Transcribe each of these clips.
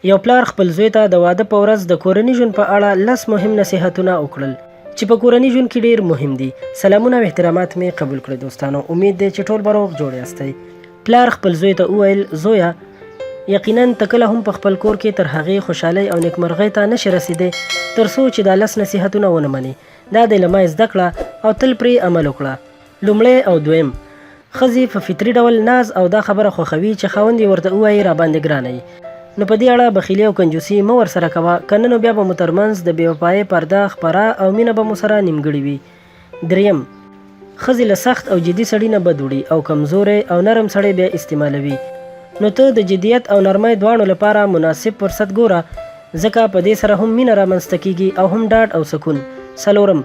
یو پلار خپل زوی ته د واده په ورځ د کورني ژوند په اړه 10 مهم نصیحتونه وکړل چې په کورني ژوند کې ډیر مهم دي. سلامونه او احترامات مې قبول کړئ دوستانو. امید دی چې ټول به روغ جوړ یاستئ. پلار خپل زوی ته وویل، زویه یقینا ته کله هم په خپل کور کې تر هغې خوشحالۍ او نیکمرغۍ ته نشي رسیدی تر څو چې دا 10 نصیحتونه ونه منې. دا دی له ما زده کړه او تل پرې عمل وکړه. لومړی او دویم، ښځې په فطري ډول ناز او دا خبره خوښوي چې خاوند یې ورته ووایي راباندې ګرانه. نو په دې اړه بخیلي او کنجوسي مه ورسره کوه، که نه نو بیا به مو ترمنځ د بې وفایۍ پرده خپره او مینه به مو سره نیمګړې وي. دریم، ښځې له سخت او جدي سړي نه بد وړي او کمزوری او نرم سړی بیا استعمالوي. نو ته د جدیت او نرمۍ دواړو لپاره مناسب فرصت ګوره، ځکه په دې سره هم مینه رامنځته کیږي او هم ډاډ او سکون. څلورم،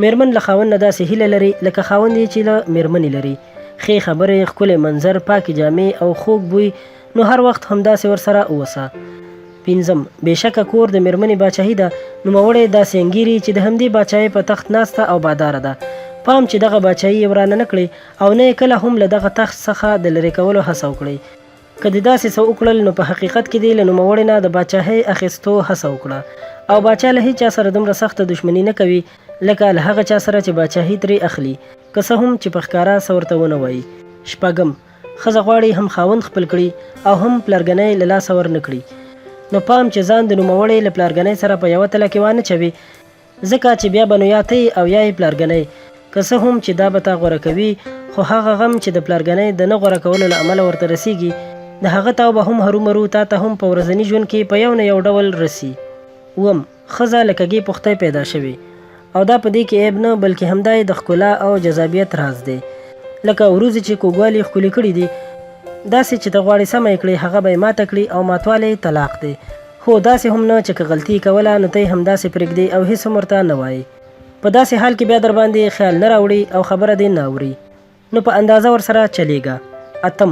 میرمن له خاوند نه داسې هیله لري لکه خاوند یې چې له میرمنې لري. ښې خبرې، ښکلی منظر، پاکې جامې او خوږ بوی، نو هر وخت همداسې ورسره اوسه. پنځم، بېشکه کور د میرمنې باچاهي ده، نوموړی داسې انګیري چې د همدې باچاهۍ په تخت ناسته او باداره ده. پام چې دغه باچاهي یې ورانه نه کړي او نه یې کله هم له دغه تخت څخه د لرې کولو هڅه وکړئ. که دې داسې څه وکړل نو په حقیقت کې دې له نوموړي نه د باچاهۍ اخیستو هڅه وکړه. او باچا له هیچا سره دومره سخته دښمني نه کوي لکه له هغه چا سره چې باچاهي ترې اخلي، که څه هم چې په ښکاره څه ورته ونه وایي. شپږم، ښځه غواړي هم خاوند خپل کړي او هم پلرګنۍ له لاسه ورنه کړي. نو پام چې ځان د نوموړي له پلرګنۍ سره په یوه تله کې وانه چوي، ځکه چې بیا به نو یا ته او یا یې پلرګنۍ، که څه هم چې دا به تا غوره کوي، خو هغه غم چې د پلرګنۍ د نه غوره کولو له امله ورته رسیږي، د هغه تاو به هم هرومرو تا ته هم په ورځني ژوند کې په یو نه یو ډول رسي. اووم، ښځه له کږې پختۍ پیدا شوې او دا په دې کې عیب نه بلکې همدا یې د ښکلا او جذابیت راز دی. لکه وروځې چې کوږوالی ښکلي کړي دي، داسې چې ته غواړې سمه یې کړې هغه به یې ماته کړي او ماتوالی طلاق دی. خو داسې هم نه چې که غلطي یې کوله نو ته یې همداسې پرېږدې او هېڅ هم ورته نه وایې. په داسې حال کې بیا در باندې خیال نه راوړي او خبره دې نه اوري، نو په اندازه ورسره چلیږه. اتم،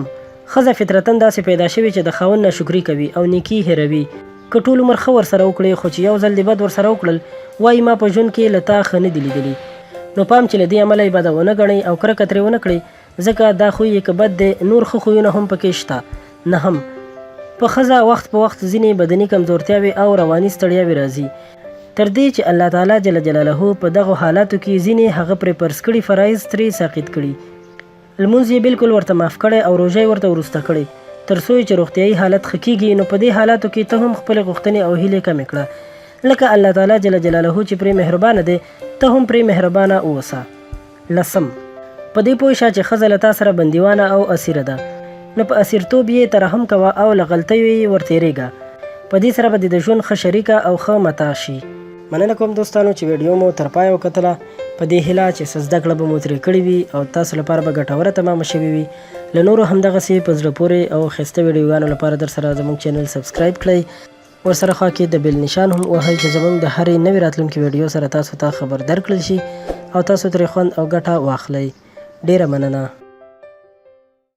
ښځه فطرتاً داسې پیدا شوې چې د خاوند ناشکري کوي او نیکي هېروي. که ټول عمر ښه ورسره وکړې خو چې یو ځل دې بد ورسره وکړل، وایي ما په ژوند کې له تا ښه نه دي لیدلي. نو پام چې له دې عمله یې بده ونه ګڼئ او کرکه ترې ونه کړئ، ځکه دا خوی یې که بد دی نور ښه خویونه هم پکې شته. نهم، په ښځه وخت په وخت ځینې بدني کمزورتیاوې او رواني ستړیاوې راځي، تر دې چې الله تعالی جل جلاله په دغو حالاتو کې ځینې هغه پرې فرض کړي فرایض ترې ساقط کړي. لمونځ یې بلکل ورته معاف کړی او روژه یې ورته وروسته کړې تر څو چې روغتیایي حالت ښه کېږي. نو په دې حالاتو کې ته هم خپلې غوښتنې او هیلې کمې کړه، لکه الله تعالی جل جلاله چې پرې مهربانه دی ته هم پرې مهربانه اوسه. لسم، په دې پوه شه چې ښځه له تا سره بندیوانه او اسیره ده، نو په اسیرتوب یې ترحم کوه او له غلطیو یې ورتېرېږه. په دې سره به دې د ژوند ښه شریکه او ښه متاع شي. مننه کوم دوستانو چې ویډیو مو تر پایه وکتله. په دې هیله چې څه زده کړه به مو ترې کړې وي او تاسو لپاره به ګټوره تمامه شوې وي. له نورو همدغسې په زړه پورې او ښایسته ویډیوګانو لپاره در سره زموږ چینل سبسکرایب کړئ، ورسره خوا کې د بیل نشان هم وهئ چې زموږ د هرې نوې راتلونکې ویډیو سره تاسو ته خبر درکړل شي او تاسو ترې خوند او ګټه واخلئ. ډیره مننه.